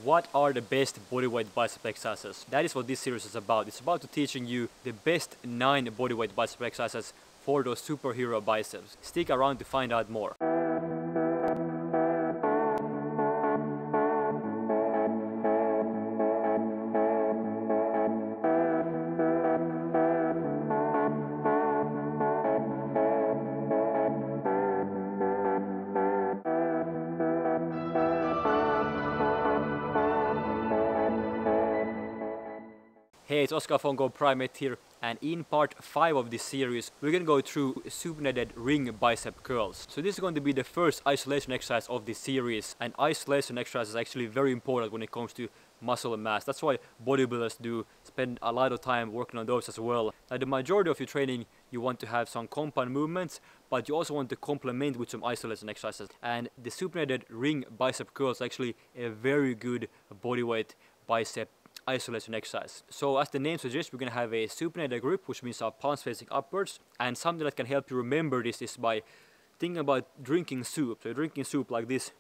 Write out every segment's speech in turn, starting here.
what are the best bodyweight bicep exercises? That is what this series is about. It's about teaching you the best 9 bodyweight bicep exercises for those superhero biceps. Stick around to find out more. Hey, it's Oskar from GoPrimate here, and in part 5 of this series we're going to go through supinated ring bicep curls. So this is going to be the first isolation exercise of this series, and isolation exercise is actually very important when it comes to muscle mass. That's why bodybuilders do spend a lot of time working on those as well. Now the majority of your training you want to have some compound movements, but you also want to complement with some isolation exercises, and the supinated ring bicep curls is actually a very good bodyweight bicep isolation exercise. So as the name suggests, we're going to have a supinated grip, which means our palms facing upwards, and something that can help you remember this is by thinking about drinking soup. So drinking soup like this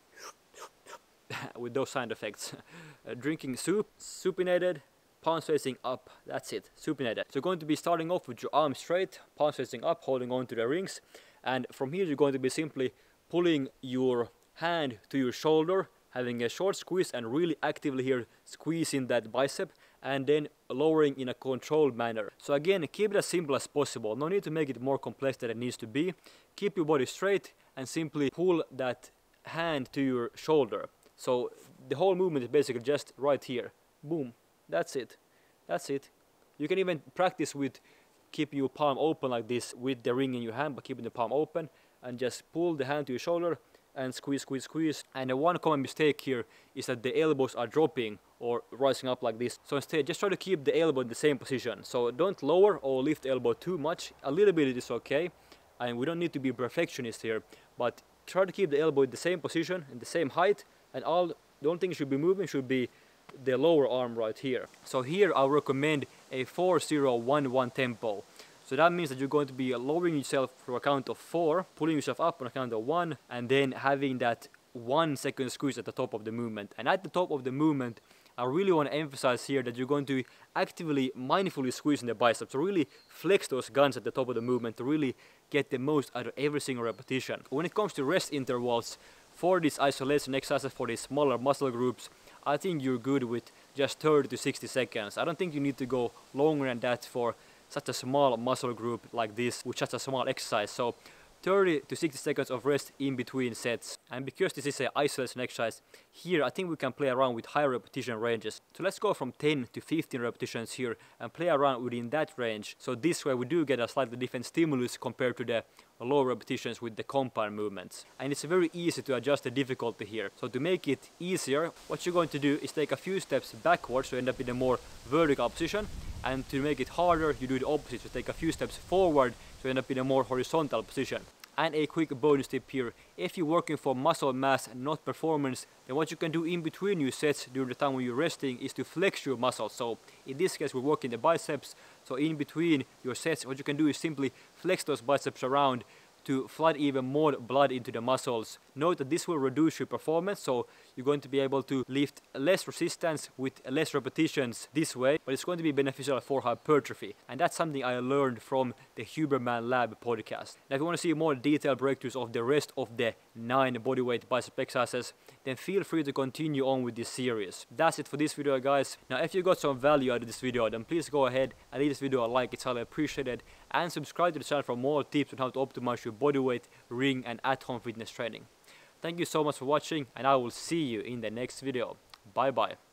with those sound effects. Drinking soup, supinated, palms facing up, that's it, supinated. So you're going to be starting off with your arms straight, palms facing up, holding on to the rings, and from here you're going to be simply pulling your hand to your shoulder, having a short squeeze and really actively here squeezing that bicep, and then lowering in a controlled manner. So again, keep it as simple as possible. No need to make it more complex than it needs to be. Keep your body straight and simply pull that hand to your shoulder. So the whole movement is basically just right here. Boom. That's it. That's it. You can even practice with keeping your palm open like this with the ring in your hand, but keeping the palm open, and just pull the hand to your shoulder and squeeze, squeeze, squeeze. And the one common mistake here is that the elbows are dropping or rising up like this. So instead, just try to keep the elbow in the same position. So don't lower or lift the elbow too much. A little bit is okay, and we don't need to be perfectionist here, but try to keep the elbow in the same position, in the same height, and the only thing you should be moving should be the lower arm right here. So here I'll recommend a 4-0-1-1 tempo. So that means that you're going to be lowering yourself for a count of 4, pulling yourself up on a count of 1, and then having that 1 second squeeze at the top of the movement. And at the top of the movement, I really want to emphasize here that you're going to actively, mindfully squeeze in the biceps. So really flex those guns at the top of the movement to really get the most out of every single repetition. When it comes to rest intervals, for these isolation exercises, for these smaller muscle groups, I think you're good with just 30 to 60 seconds. I don't think you need to go longer than that for such a small muscle group like this with such a small exercise. So 30 to 60 seconds of rest in between sets. And because this is an isolation exercise, here I think we can play around with higher repetition ranges. So let's go from 10 to 15 repetitions here and play around within that range. So this way we do get a slightly different stimulus compared to the low repetitions with the compound movements. And it's very easy to adjust the difficulty here. So to make it easier, what you're going to do is take a few steps backwards to end up in a more vertical position. And to make it harder, you do the opposite. So take a few steps forward to end up in a more horizontal position. And a quick bonus tip here: if you're working for muscle mass and not performance, then what you can do in between your sets during the time when you're resting is to flex your muscles. So in this case we're working the biceps, so in between your sets what you can do is simply flex those biceps around to flood even more blood into the muscles. Note that this will reduce your performance, so you're going to be able to lift less resistance with less repetitions this way, but it's going to be beneficial for hypertrophy. And that's something I learned from the Huberman Lab podcast. Now if you want to see more detailed breakthroughs of the rest of the 9 bodyweight bicep exercises, then feel free to continue on with this series. That's it for this video, guys. Now if you got some value out of this video, then please go ahead and leave this video a like, it's highly appreciated, and subscribe to the channel for more tips on how to optimize your bodyweight, ring and at-home fitness training. Thank you so much for watching, and I will see you in the next video. Bye bye.